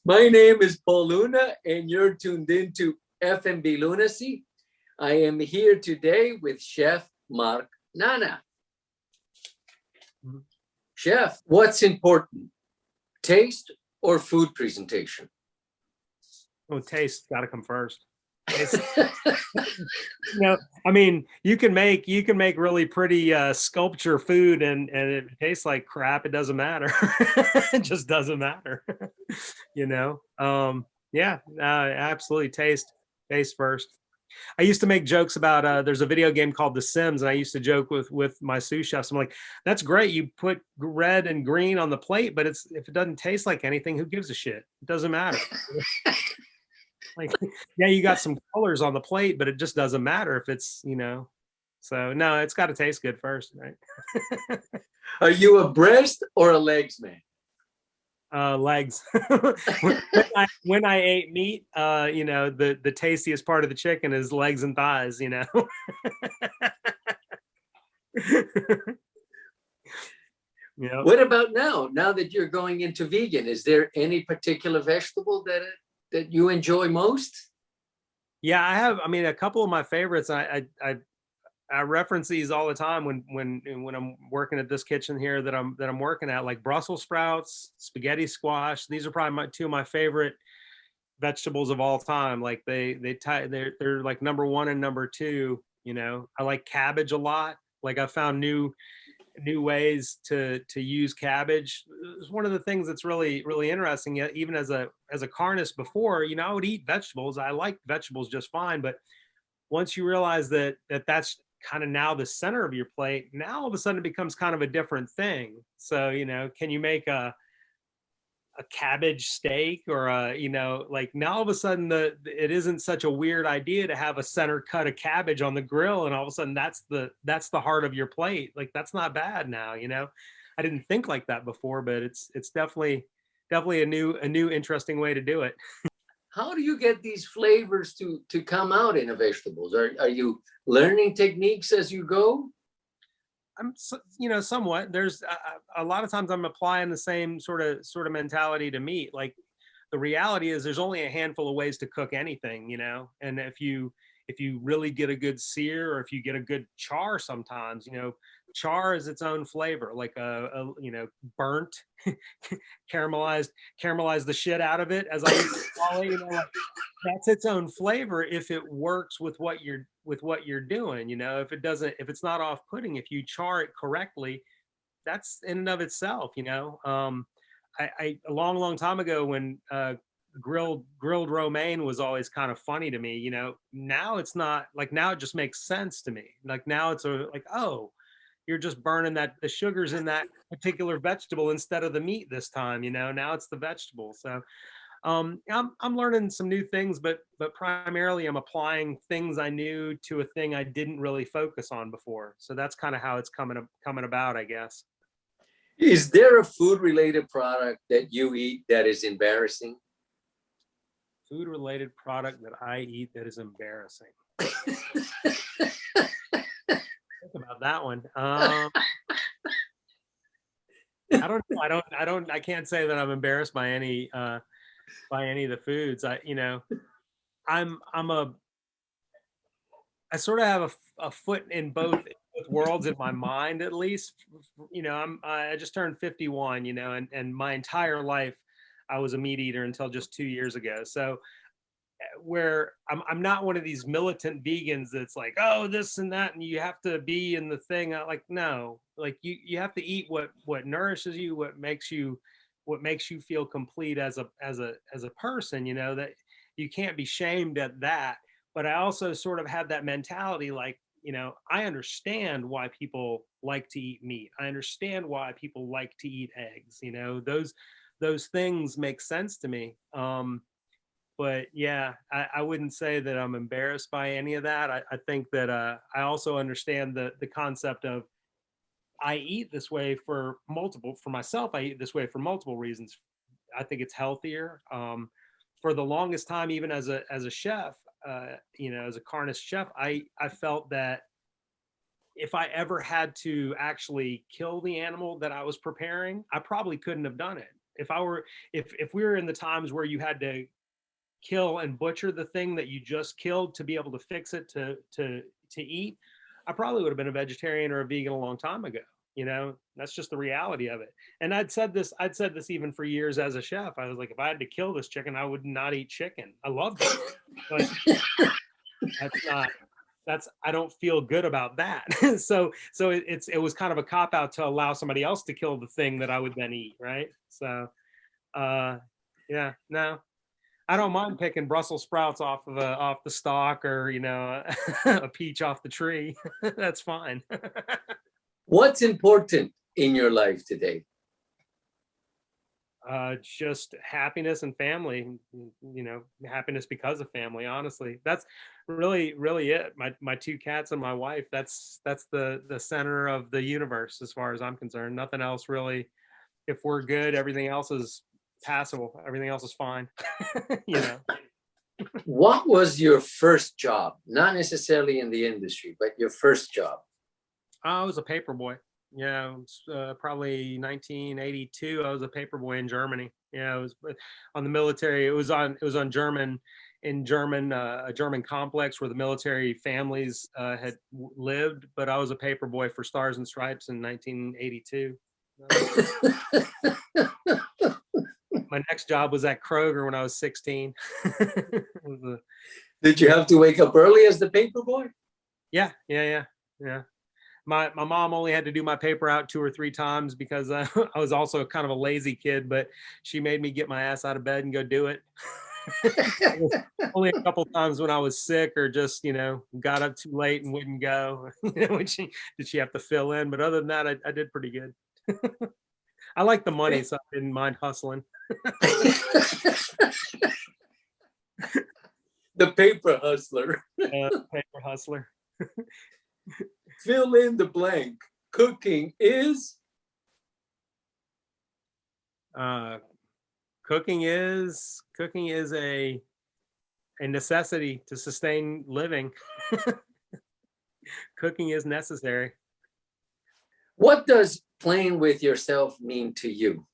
My name is Paul Luna, and you're tuned into F&B Lunacy. I am here today with Chef Mark Nanna. Chef, what's important, taste or food presentation? Oh, taste got to come first. I mean, you can make really pretty sculpture food, and it tastes like crap. It doesn't matter. It just doesn't matter. Yeah, absolutely. Taste first. I used to make jokes about there's a video game called The Sims, and I used to joke with my sous chefs. I'm like, that's great. You put red and green on the plate, but if it doesn't taste like anything, who gives a shit? It doesn't matter. Like, yeah, you got some colors on the plate, but it just doesn't matter if it's, so no, it's got to taste good first, right? Are you a breast or a legs man? Legs. when I ate meat, the tastiest part of the chicken is legs and thighs, What about now? Now that you're going into vegan, is there any particular vegetable that you enjoy most? Yeah, I have. I mean, a couple of my favorites. I reference these all the time when I'm working at this kitchen here that I'm working at, like Brussels sprouts, spaghetti squash. These are probably two of my favorite vegetables of all time. Like they're like number one and number two. I like cabbage a lot. Like I found new ways to use cabbage. It's one of the things that's really interesting. Even as a carnist before, I would eat vegetables. I liked vegetables just fine, but once you realize that's kind of now the center of your plate, now all of a sudden it becomes kind of a different thing. So can you make a cabbage steak, or like now all of a sudden it isn't such a weird idea to have a center cut of cabbage on the grill, and all of a sudden that's the heart of your plate. Like that's not bad now. I didn't think like that before, but it's definitely a new interesting way to do it. How do you get these flavors to come out in the vegetables? Are you learning techniques as you go? I'm, somewhat. There's a lot of times I'm applying the same sort of mentality to meat. Like the reality is there's only a handful of ways to cook anything, and if you really get a good sear, or if you get a good char, sometimes, char is its own flavor, like a burnt, caramelize the shit out of it, as I used to call it, like, that's its own flavor if it works with what you're doing. If it's not off-putting, if you char it correctly, that's in and of itself. I a long time ago, when grilled romaine was always kind of funny to me, now it's not. Like now it just makes sense to me. Like now it's like, oh, you're just burning the sugars in that particular vegetable instead of the meat this time. Now it's the vegetable. So I'm learning some new things, but primarily I'm applying things I knew to a thing I didn't really focus on before. So that's kind of how it's coming about, I guess. Is there a food-related product that you eat that is embarrassing? Food-related product that I eat that is embarrassing. Think about that one. I don't know. I can't say that I'm embarrassed by any of the foods. I sort of have a foot in both worlds in my mind, at least. I just turned 51, and my entire life I was a meat eater until just 2 years ago. So where I'm not one of these militant vegans that's like, oh, this and that, and you have to be in the thing. Like, no, like you have to eat what nourishes you, what makes you feel complete as a person, that you can't be shamed at that. But I also sort of had that mentality, like, I understand why people like to eat meat. I understand why people like to eat eggs. Those things make sense to me. But yeah, I wouldn't say that I'm embarrassed by any of that. I think that I also understand the concept of, I eat this way for myself. I eat this way for multiple reasons. I think it's healthier. For the longest time, even as a chef, as a carnist chef, I felt that if I ever had to actually kill the animal that I was preparing, I probably couldn't have done it. if we were in the times where you had to kill and butcher the thing that you just killed to be able to fix it to eat, I probably would have been a vegetarian or a vegan a long time ago. You know, that's just the reality of it. And I'd said this even for years as a chef. I was like, if I had to kill this chicken, I would not eat chicken. I love it, but that's not, I don't feel good about that. So it was kind of a cop out to allow somebody else to kill the thing that I would then eat. Right. So, uh, yeah, no, I don't mind picking Brussels sprouts off the stalk, or, you know, a peach off the tree. That's fine. What's important in your life today? Just happiness and family, you know, happiness because of family. Honestly, that's really it. My two cats and my wife. That's the center of the universe as far as I'm concerned. Nothing else really. If we're good, everything else is passable. Everything else is fine. You know. What was your first job? Not necessarily in the industry, but your first job. I was a paperboy. Yeah, it was, probably 1982. I was a paperboy in Germany. Yeah, it was on the military. It was on German, a German complex where the military families had lived. But I was a paperboy for Stars and Stripes in 1982. My next job was at Kroger when I was 16. Did you have to wake up early as the paperboy? Yeah. My mom only had to do my paper out 2 or 3 times because I was also kind of a lazy kid, but she made me get my ass out of bed and go do it. Only a couple times when I was sick or just, you know, got up too late and wouldn't go. You know, when she have to fill in. But other than that, I did pretty good. I like the money, so I didn't mind hustling. The paper hustler. Paper hustler. Fill in the blank. Cooking is? Cooking is a necessity to sustain living. Cooking is necessary. What does playing with yourself mean to you?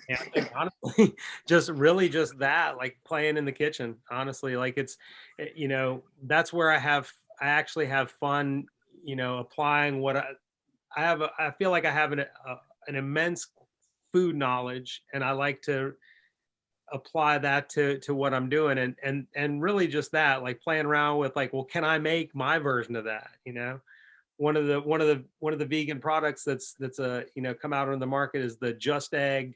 Yeah, I think honestly, just that, like playing in the kitchen. Honestly, like you know, that's where I actually have fun. You know, applying what I have. I feel like I have an immense food knowledge, and I like to apply that to what I'm doing, and really just that, like playing around with like, well, can I make my version of that? You know. One of the vegan products that's you know, come out on the market is the Just Egg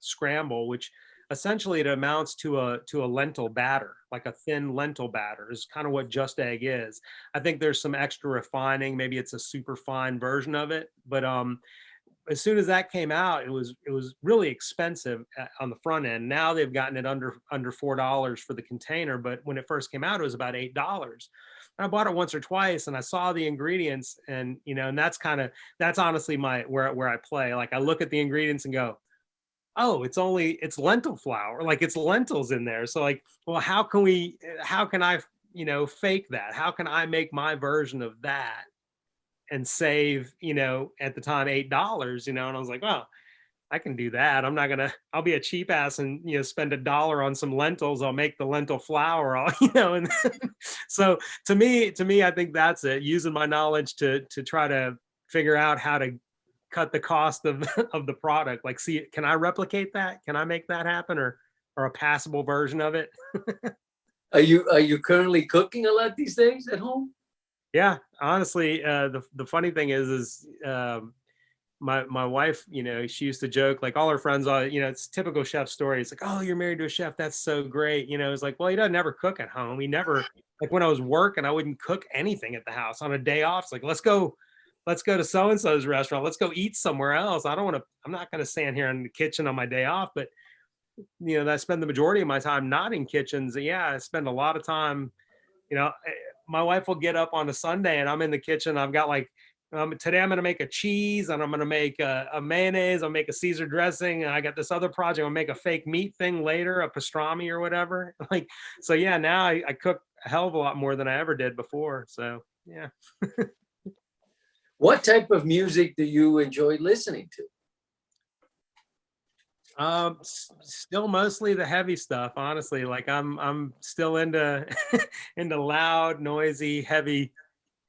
scramble, which essentially it amounts to a lentil batter, like a thin lentil batter is kind of what Just Egg is. I think there's some extra refining, maybe it's a super fine version of it, but as soon as that came out, it was really expensive on the front end. Now they've gotten it under $4 for the container, but when it first came out, it was about $8. I bought it once or twice, and I saw the ingredients, and you know, and that's honestly where I play. Like I look at the ingredients and go, oh, it's lentil flour, like it's lentils in there. So like, well, how can I, you know, fake that? How can I make my version of that and save, you know, at the time $8, you know? And I was like, well, I can do that. I'll be a cheap ass and, you know, spend $1 on some lentils. I'll make the lentil flour, you know, and so to me, I think that's it. Using my knowledge to try to figure out how to cut the cost of of the product. Like, see, can I replicate that? Can I make that happen, or a passable version of it? Are you currently cooking a lot these days at home? Yeah, honestly, the funny thing is my wife, you know, she used to joke, like all her friends, you know, it's typical chef story. It's like, oh, you're married to a chef. That's so great. You know, it's like, well, he doesn't ever cook at home. He never, like when I was working, I wouldn't cook anything at the house. On a day off, it's like, let's go to so-and-so's restaurant. Let's go eat somewhere else. I'm not going to stand here in the kitchen on my day off, but you know, I spend the majority of my time not in kitchens. Yeah, I spend a lot of time, you know, my wife will get up on a Sunday and I'm in the kitchen. I've got like, today I'm going to make a cheese and I'm going to make a mayonnaise. I'll make a Caesar dressing. And I got this other project. I'll make a fake meat thing later, a pastrami or whatever. Like, so yeah, now I cook a hell of a lot more than I ever did before. So yeah. What type of music do you enjoy listening to? Still mostly the heavy stuff, honestly. Like I'm still into into loud, noisy, heavy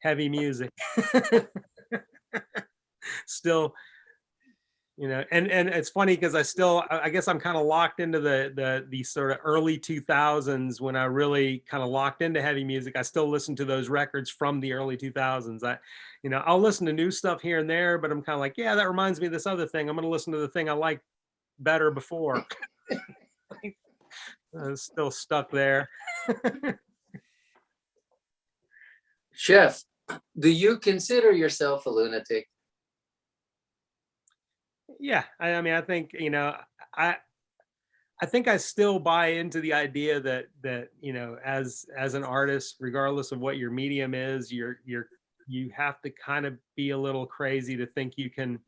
music. Still, you know, and it's funny because I guess I'm kind of locked into the sort of early 2000s when I really kind of locked into heavy music. I still listen to those records from the early 2000s. You know, I'll listen to new stuff here and there, but I'm kind of like, yeah, that reminds me of this other thing. I'm going to listen to the thing I liked better before. Still stuck there. Chef, do you consider yourself a lunatic? Yeah, I mean, I think, you know, I I think I still buy into the idea that you know, as an artist, regardless of what your medium is, you have to kind of be a little crazy to think you can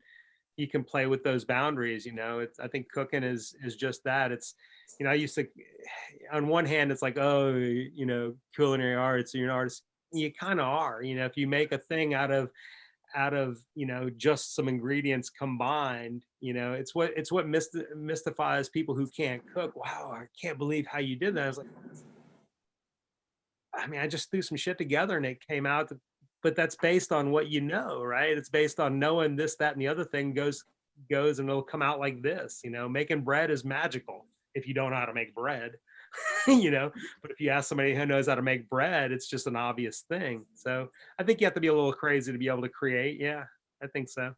play with those boundaries. You know, it's, I think cooking is just that. It's, you know, I used to, on one hand, it's like, oh, you know, culinary arts, you're an artist. You kind of are. You know, if you make a thing out of, you know, just some ingredients combined, you know, it's what mystifies people who can't cook. Wow, I can't believe how you did that. I was like, I mean, I just threw some shit together and it came out. But that's based on what you know, right? It's based on knowing this, that, and the other thing goes and it'll come out like this. You know, making bread is magical if you don't know how to make bread. You know, but if you ask somebody who knows how to make bread, it's just an obvious thing. So I think you have to be a little crazy to be able to create. Yeah, I think so.